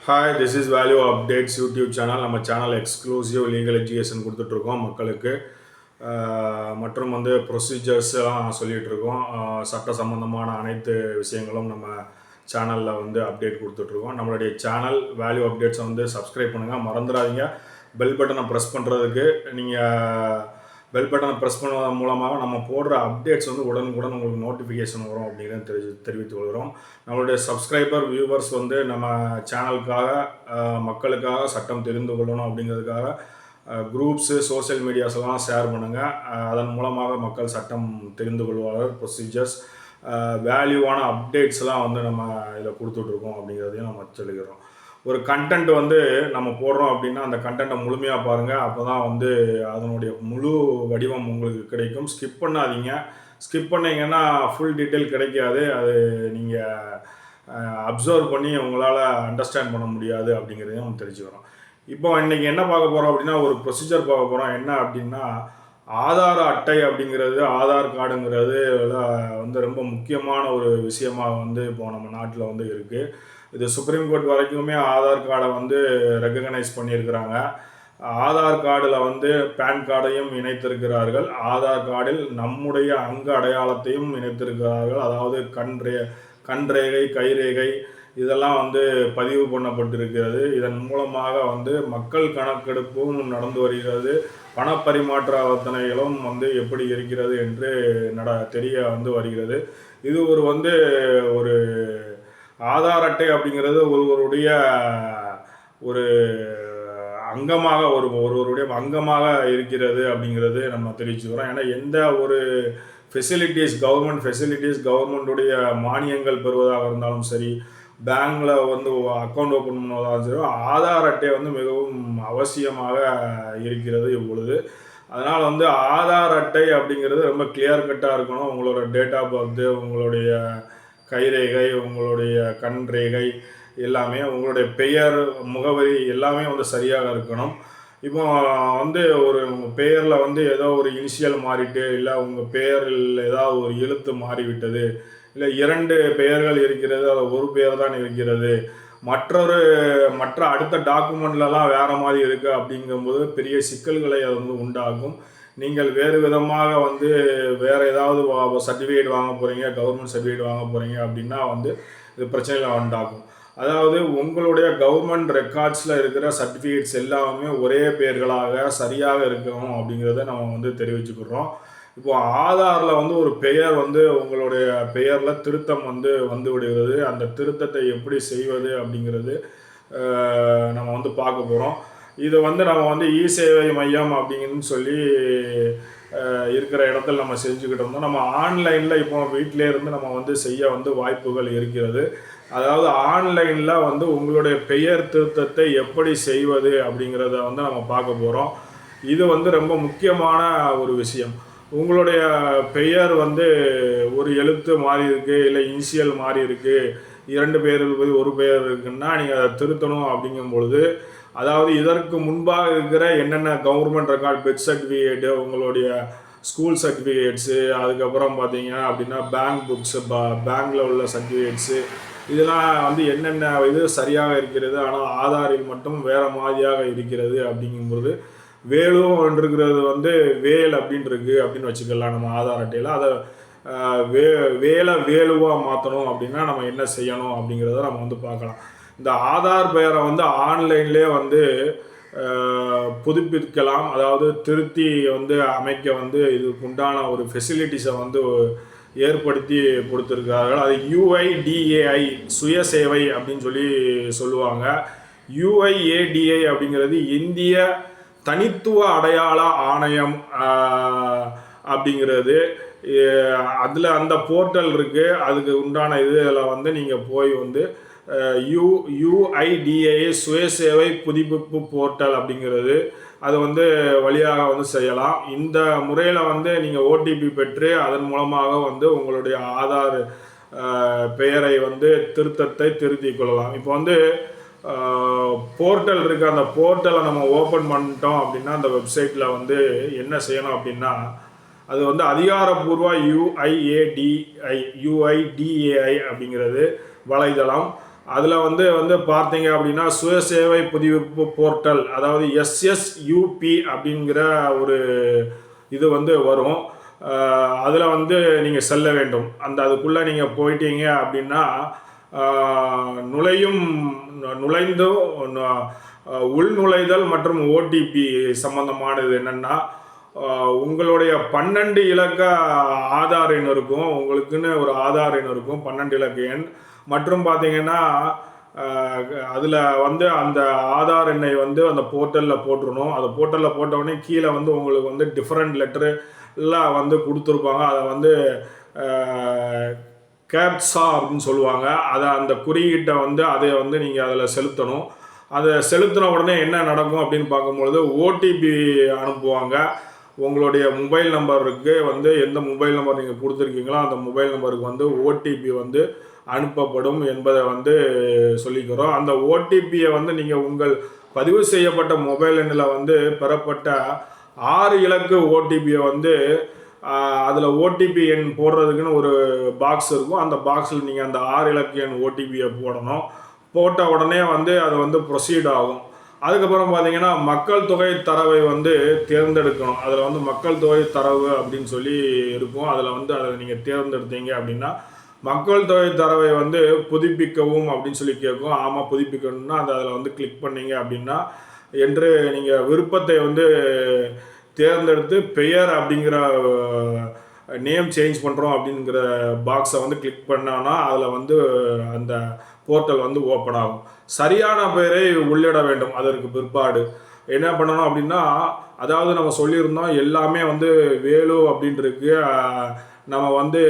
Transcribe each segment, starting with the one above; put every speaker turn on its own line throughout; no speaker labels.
Hi, this is value updates YouTube channel. நம்ம channel exclusive legal education கொடுத்துட்ருக்கோம் மக்களுக்கு. மற்றும் ப்ரொசீஜர்ஸ் எல்லாம் சொல்லிகிட்ருக்கோம். சட்ட சம்பந்தமான அனைத்து விஷயங்களும் நம்ம சேனலில் அப்டேட் கொடுத்துட்ருக்கோம். நம்மளுடைய சேனல் வேல்யூ அப்டேட்ஸை சப்ஸ்கிரைப் பண்ணுங்கள், மறந்துடாதீங்க. பெல் பட்டனை ப்ரெஸ் பண்ணுறதுக்கு நீங்கள் பெல் பட்டனை ப்ரெஸ் பண்ணுவதன் மூலமாக நம்ம போடுற அப்டேட்ஸ் உடனுக்குடன் உங்களுக்கு நோட்டிஃபிகேஷன் வரும் அப்படிங்கிறத தெரிவித்துக் கொள்கிறோம். நம்மளுடைய சப்ஸ்கிரைபர் வியூவர்ஸ் நம்ம சேனலுக்காக மக்களுக்காக சட்டம் தெரிந்து கொள்ளணும் அப்படிங்கிறதுக்காக குரூப்ஸு சோசியல் மீடியாஸ்லாம் ஷேர் பண்ணுங்கள். அதன் மூலமாக மக்கள் சட்டம் தெரிந்து கொள்வார்கள். ப்ரொசீஜர்ஸ் வேல்யூவான அப்டேட்ஸ்லாம் நம்ம இதில் கொடுத்துட்ருக்கோம் அப்படிங்கிறதையும் நம்ம சொல்லிக்கிறோம். ஒரு கண்டென்ட் நம்ம போடுறோம் அப்படின்னா அந்த கண்டென்ட்டை முழுமையாக பாருங்கள். அப்போ தான் அதனுடைய முழு வடிவம் உங்களுக்கு கிடைக்கும். ஸ்கிப் பண்ணாதீங்க. ஸ்கிப் பண்ணிங்கன்னா ஃபுல் டீட்டெயில் கிடைக்காது. அது நீங்கள் அப்சர்வ் பண்ணி உங்களால் அண்டர்ஸ்டாண்ட் பண்ண முடியாது அப்படிங்கிறதையும் நம்ம தெரிஞ்சுக்கிறோம். இப்போ இன்றைக்கி என்ன பார்க்க போகிறோம் அப்படின்னா, ஒரு ப்ரொசீஜர் பார்க்க போகிறோம். என்ன அப்படின்னா, ஆதார அட்டை அப்படிங்கிறது, ஆதார் கார்டுங்கிறது ரொம்ப முக்கியமான ஒரு விஷயமாக இப்போ நம்ம நாட்டில் இருக்குது. இது சுப்ரீம் கோர்ட் வரைக்குமே ஆதார் கார்டை ரெகக்னைஸ் பண்ணியிருக்கிறாங்க. ஆதார் கார்டில் பேன் கார்டையும் இணைத்திருக்கிறார்கள். ஆதார் கார்டில் நம்முடைய அங்க அடையாளத்தையும் இணைத்திருக்கிறார்கள். அதாவது கண்ரேகை, கைரேகை இதெல்லாம் பதிவு பண்ணப்பட்டிருக்கிறது. இதன் மூலமாக மக்கள் கணக்கெடுப்பும் நடந்து வருகிறது. பணப்பரிமாற்றத்தனைகளும் எப்படி இருக்கிறது என்று தெரிய வருகிறது. இது ஒரு ஆதார் அட்டை அப்படிங்கிறது ஒருவருடைய ஒரு அங்கமாக ஒருவருடைய அங்கமாக இருக்கிறது அப்படிங்கிறது நம்ம தெரிவிச்சுக்கிறோம். ஏன்னா எந்த ஒரு ஃபெசிலிட்டிஸ், கவர்மெண்ட்டுடைய மானியங்கள் பெறுவதாக இருந்தாலும் சரி, பேங்கில் அக்கௌண்ட் ஓப்பன் பண்ணுவதாலும் சரி, ஆதார் அட்டை மிகவும் அவசியமாக இருக்கிறது இப்பொழுது. அதனால் ஆதார் அட்டை அப்படிங்கிறது ரொம்ப கிளியர் கட்டாக இருக்கணும். உங்களோட டேட் ஆஃப் பர்த்து, உங்களுடைய கைரேகை, உங்களுடைய கண்ரேகை எல்லாமே, உங்களுடைய பெயர், முகவரி எல்லாமே சரியாக இருக்கணும். இப்போ ஒரு உங்கள் பெயரில் ஏதோ ஒரு இனிஷியல் மாறிட்டு, இல்லை உங்கள் பெயரில் ஏதாவது ஒரு எழுத்து மாறிவிட்டது, இல்லை 2 பெயர்கள் இருக்கிறது, அது ஒரு பெயர் தான் இருக்கிறது, மற்ற அடுத்த டாக்குமெண்ட்லலாம் வேறு மாதிரி இருக்குது அப்படிங்கும்போது பெரிய சிக்கல்களை அது உண்டாகும். நீங்கள் வேறு விதமாக வேறு ஏதாவது சர்டிஃபிகேட் வாங்க போகிறீங்க, கவர்மெண்ட் சர்டிஃபிகேட் வாங்க போகிறீங்க அப்படின்னா இது பிரச்சனையில் உண்டாகும். அதாவது உங்களுடைய கவர்மெண்ட் ரெக்கார்ட்ஸில் இருக்கிற சர்டிஃபிகேட்ஸ் எல்லாமே ஒரே பெயர்களாக சரியாக இருக்கணும் அப்படிங்கிறத நம்ம தெரிவிச்சுக்கிறோம். இப்போது ஆதாரில் ஒரு பெயர் உங்களுடைய பெயரில் திருத்தம் வந்து விடுகிறது. அந்த திருத்தத்தை எப்படி செய்வது அப்படிங்கிறது நம்ம பார்க்க போகிறோம். இது நம்ம இ சேவை மையம் அப்படின்னு சொல்லி இருக்கிற இடத்துல நம்ம செஞ்சுக்கிட்டோம்னா, நம்ம ஆன்லைனில் இப்போ வீட்டிலே இருந்து நம்ம செய்ய வாய்ப்புகள் இருக்கிறது. அதாவது ஆன்லைனில் உங்களுடைய பெயர் திருத்தத்தை எப்படி செய்வது அப்படிங்கிறத நம்ம பார்க்க போகிறோம். இது ரொம்ப முக்கியமான ஒரு விஷயம். உங்களுடைய பெயர் ஒரு எழுத்து மாறி இருக்குது, இல்லை இனிஷியல் மாறி இருக்குது, 2 பெயர்கள் ஒரு பெயர் இருக்குன்னா நீங்கள் அதை திருத்தணும் அப்படிங்கும்பொழுது, அதாவது இதற்கு முன்பாக இருக்கிற என்னென்ன கவர்மெண்ட் ரெக்கார்ட், பெர்த் சர்டிஃபிகேட்டு, உங்களுடைய ஸ்கூல் சர்டிஃபிகேட்ஸு, அதுக்கப்புறம் பார்த்தீங்க அப்படின்னா பேங்க் புக்ஸு, பேங்கில் உள்ள சர்டிஃபிகேட்ஸு, இதெல்லாம் என்னென்ன இது சரியாக இருக்கிறது, ஆனால் ஆதாரில் மட்டும் வேறு மாதிரியாக இருக்கிறது அப்படிங்கும்போது, வேலும் இருக்கிறது வேல் அப்படின்னு வச்சுக்கலாம் நம்ம ஆதார் அட்டையில். அதை வேலுவாக மாற்றணும் அப்படின்னா நம்ம என்ன செய்யணும் அப்படிங்கிறத நம்ம பார்க்கலாம். இந்த ஆதார் பெயரை ஆன்லைன்லேயே புதுப்பிக்கலாம். அதாவது திருத்தி அமைக்க இதுக்கு உண்டான ஒரு ஃபெசிலிட்டிஸை ஏற்படுத்தி கொடுத்துருக்கார்கள். அது UIDAI சுயசேவை அப்படின்னு சொல்லுவாங்க. UIDAI அப்படிங்கிறது இந்திய தனித்துவ அடையாள ஆணையம் அப்படிங்கிறது. அதில் அந்த போர்ட்டல் இருக்குது. அதுக்கு உண்டான இதில் நீங்கள் போய் UIDAI சுயசேவை புதுப்பிப்பு போர்ட்டல் அப்படிங்கிறது அது வழியாக செய்யலாம். இந்த முறையில் நீங்கள் OTP பெற்று அதன் மூலமாக உங்களுடைய ஆதார் பெயரை திருத்தத்தை திருத்திக் கொள்ளலாம். இப்போ போர்ட்டல் இருக்குது. அந்த போர்ட்டலை நம்ம ஓப்பன் பண்ணிட்டோம் அப்படின்னா, அந்த வெப்சைட்டில் என்ன செய்யணும் அப்படின்னா, அது அதிகாரப்பூர்வ UIDAI அப்படிங்கிறது வலைதளம். அதில் வந்து பார்த்தீங்க அப்படின்னா சுயசேவை புதுப்பிப்பு போர்ட்டல், அதாவது SSUP அப்படிங்கிற ஒரு இது வந்து வரும். அதில் வந்து நீங்கள் செல்ல வேண்டும். அதுக்குள்ளே நீங்கள் போயிட்டீங்க அப்படின்னா நுழைந்தும் உள்நுழைதல் மற்றும் OTP சம்பந்தமானது என்னென்னா, உங்களுடைய 12 இலக்க ஆதார் எண் இருக்கும். உங்களுக்குன்னு ஒரு ஆதார் எண் இருக்கும், 12 இலக்க எண். மற்றும் பார்த்தீங்கன்னா அதில் வந்து அந்த ஆதார் எண்ணை வந்து அந்த போர்ட்டலில் போட்டுருணும். அந்த போர்ட்டலில் போட்டவுடனே கீழே வந்து உங்களுக்கு வந்து டிஃப்ரெண்ட் லெட்ரு எல்லாம் வந்து கொடுத்துருப்பாங்க. அதை வந்து கேப்சா அப்படின்னு சொல்லுவாங்க. அதை அந்த குறியீட்டை வந்து அதை வந்து நீங்கள் அதில் செலுத்தணும். அதை செலுத்தின உடனே என்ன நடக்கும் அப்படின்னு பார்க்கும்பொழுது OTP அனுப்புவாங்க. உங்களுடைய மொபைல் நம்பருக்கு வந்து எந்த மொபைல் நம்பர் நீங்கள் கொடுத்துருக்கீங்களோ அந்த மொபைல் நம்பருக்கு வந்து OTP வந்து அனுப்பப்படும் என்பதை வந்து சொல்லிக்கிறோம். அந்த OTPயை வந்து நீங்கள் உங்கள் பதிவு செய்யப்பட்ட மொபைல் எண்ணில் வந்து பெறப்பட்ட 6 இலக்கு OTPயை வந்து அதில் OTP எண் போடுறதுக்குன்னு ஒரு பாக்ஸ் இருக்கும். அந்த பாக்ஸில் நீங்கள் அந்த 6 இலக்கு எண் OTPயை போடணும். போட்ட உடனே வந்து அது வந்து ப்ரொசீட் ஆகும். அதுக்கப்புறம் பார்த்தீங்கன்னா மக்கள் தொகை தரவை வந்து தேர்ந்தெடுக்கணும். அதில் வந்து மக்கள் தொகை தரவு அப்படின்னு சொல்லி இருக்கும். அதில் வந்து அதை நீங்கள் தேர்ந்தெடுத்தீங்க அப்படின்னா மக்கள் தொகை தரவை வந்து புதுப்பிக்கவும் அப்படின்னு சொல்லி கேட்கும். ஆமாம், புதுப்பிக்கணும்னா அதில் வந்து கிளிக் பண்ணீங்க அப்படின்னா என்று நீங்கள் விருப்பத்தை வந்து தேர்ந்தெடுத்து பெயர் அப்படிங்கிற நேம் சேஞ்ச் பண்ணுறோம் அப்படிங்கிற பாக்ஸை வந்து கிளிக் பண்ணோன்னா அதில் வந்து அந்த போர்ட்டல் வந்து ஓப்பன் ஆகும். சரியான பெயரை உள்ளிட வேண்டும். அதற்கு பிற்பாடு என்ன பண்ணணும் அப்படின்னா, அதாவது நம்ம சொல்லியிருந்தோம் எல்லாமே வந்து வேலு அப்படின்ட்டுருக்கு, நம்ம வந்து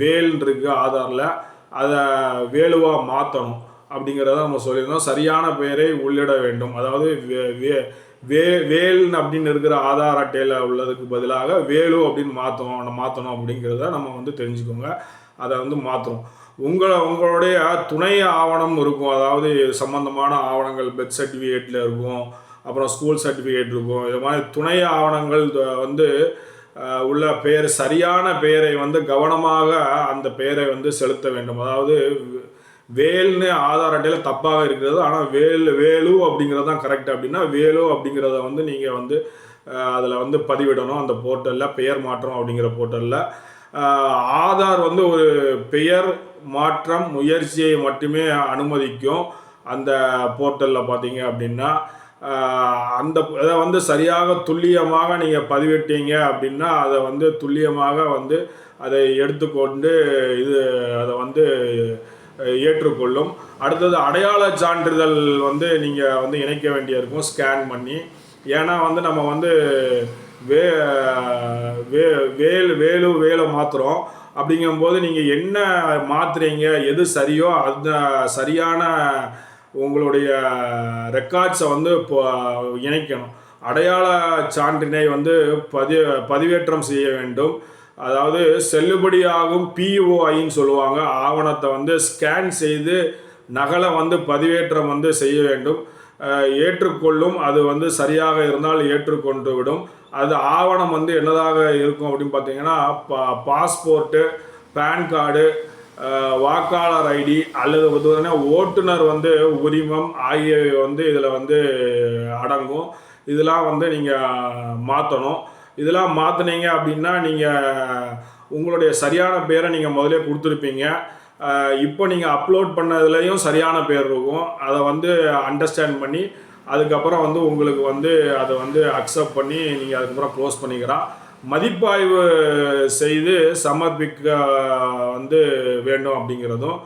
வேல்ன்றிருக்கு ஆதாரில், அதை வேலுவாக மாற்றணும் அப்படிங்கிறத நம்ம சொல்லியிருந்தோம். சரியான பெயரை உள்ளிட வேண்டும். அதாவது வேல் அப்படின்னு இருக்கிற ஆதார் அட்டையில் உள்ளதுக்கு பதிலாக வேலு அப்படின்னு மாற்றணும் அப்படிங்கிறத நம்ம வந்து தெரிஞ்சுக்கோங்க. அதை வந்து மாற்றணும். உங்களுடைய துணை ஆவணம் இருக்கும். அதாவது சம்பந்தமான ஆவணங்கள் பெர்த் சர்டிஃபிகேட்டில் இருக்கும், அப்புறம் ஸ்கூல் சர்டிஃபிகேட் இருக்கும். இது மாதிரி துணை ஆவணங்கள் வந்து உள்ள பெயர், சரியான பெயரை வந்து கவனமாக அந்த பெயரை வந்து செலுத்த வேண்டும். அதாவது வேல்னு ஆதார் அட்டையில் தப்பாக இருக்கிறது, ஆனால் வேலு அப்படிங்கிறது தான் கரெக்ட் அப்படின்னா வேலு அப்படிங்கிறத வந்து நீங்கள் வந்து அதில் வந்து பதிவிடணும். அந்த போர்ட்டலில் பெயர் மாற்றம் அப்படிங்கிற போர்ட்டலில் ஆதார் வந்து ஒரு பெயர் மாற்றம் முயற்சியை மட்டுமே அனுமதிக்கும். அந்த போர்ட்டலில் பார்த்தீங்க அப்படின்னா அந்த அதை வந்து சரியாக துல்லியமாக நீங்கள் பதிவிட்டீங்க அப்படின்னா அதை வந்து துல்லியமாக வந்து அதை எடுத்துக்கொண்டு அதை வந்து ஏற்றுக்கொள்ளும். அடுத்தது அடையாள சான்றிதழ் வந்து நீங்கள் வந்து இணைக்க வேண்டியிருக்கும் ஸ்கேன் பண்ணி. ஏன்னா வந்து நம்ம வந்து வேலை மாற்றுறோம். அப்படிங்கும்போது நீங்கள் என்ன மாற்றுறீங்க, எது சரியோ அந்த சரியான உங்களுடைய ரெக்கார்ட்ஸை வந்து இப்போ இணைக்கணும். அடையாள சான்றினை வந்து பதிவேற்றம் செய்ய வேண்டும். அதாவது செல்லுபடியாகும் POIன்னு சொல்லுவாங்க. ஆவணத்தை வந்து ஸ்கேன் செய்து நகலை வந்து பதிவேற்றம் வந்து செய்ய வேண்டும். ஏற்றுக்கொள்ளும். அது வந்து சரியாக இருந்தால் ஏற்றுக்கொண்டு விடும். அது ஆவணம் வந்து என்னதாக இருக்கும் அப்படின்னு பார்த்தீங்கன்னா பாஸ்போர்ட்டு, பேன் கார்டு, வாக்காளர் ஐடி அல்லது வந்து ஓட்டுநர் வந்து உரிமம் ஆகியவை வந்து இதில் வந்து அடங்கும். இதெல்லாம் வந்து நீங்கள் மாற்றணும். இதெல்லாம் மாற்றினீங்க அப்படின்னா நீங்கள் உங்களுடைய சரியான பேரை நீங்கள் முதலே கொடுத்துருப்பீங்க. இப்போ நீங்கள் அப்லோட் பண்ணதுலேயும் சரியான பேர் இருக்கும். அதை வந்து அண்டர்ஸ்டாண்ட் பண்ணி அதுக்கப்புறம் வந்து உங்களுக்கு வந்து அதை வந்து அக்செப்ட் பண்ணி நீங்கள் அதுக்கப்புறம் க்ளோஸ் பண்ணிக்கலாம். மதிப்பாய்வு செய்து சமர்ப்பிக்க வந்து வேண்டும் அப்படிங்கிறதும்,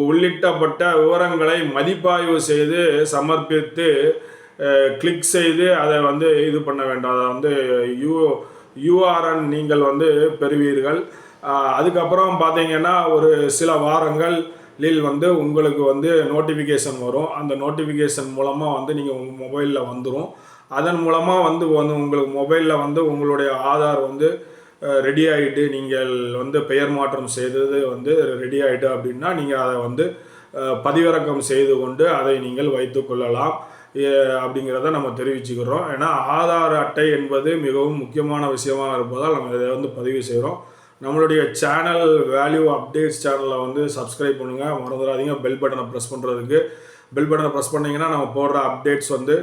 உள்ளிட்டப்பட்ட விவரங்களை மதிப்பாய்வு செய்து சமர்ப்பித்து கிளிக் செய்து அதை வந்து இது பண்ண வேண்டும். அதை வந்து URN நீங்கள் வந்து பெறுவீர்கள். அதுக்கப்புறம் பார்த்தீங்கன்னா ஒரு சில வாரங்களில் வந்து உங்களுக்கு வந்து நோட்டிஃபிகேஷன் வரும். அந்த நோட்டிஃபிகேஷன் மூலமாக வந்து நீங்கள் உங்கள் மொபைலில் வந்துடும். அதன் மூலமாக வந்து உங்களுக்கு மொபைலில் வந்து உங்களுடைய ஆதார் வந்து ரெடி ஆகிட்டு, நீங்கள் வந்து பெயர் மாற்றம் செய்தது வந்து ரெடி ஆகிட்டு அப்படின்னா நீங்கள் அதை வந்து பதிவிறக்கம் செய்து கொண்டு அதை நீங்கள் வைத்து கொள்ளலாம் அப்படிங்கிறத நம்ம தெரிவிச்சுக்கிறோம். ஏன்னா ஆதார் அட்டை என்பது மிகவும் முக்கியமான விஷயமாக இருப்பதால் நம்ம இதை வந்து பதிவு செய்கிறோம். நம்மளுடைய சேனல் வேல்யூ அப்டேட்ஸ் சேனலை வந்து சப்ஸ்கிரைப் பண்ணுங்கள். மறந்துடாதீங்க பெல் பட்டனை ப்ரெஸ் பண்ணுறதுக்கு. பெல் பட்டனை ப்ரெஸ் பண்ணிங்கன்னா நம்ம போடுற அப்டேட்ஸ் வந்து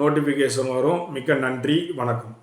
நோட்டிஃபிகேஷன் வரும். மிக்க நன்றி, வணக்கம்.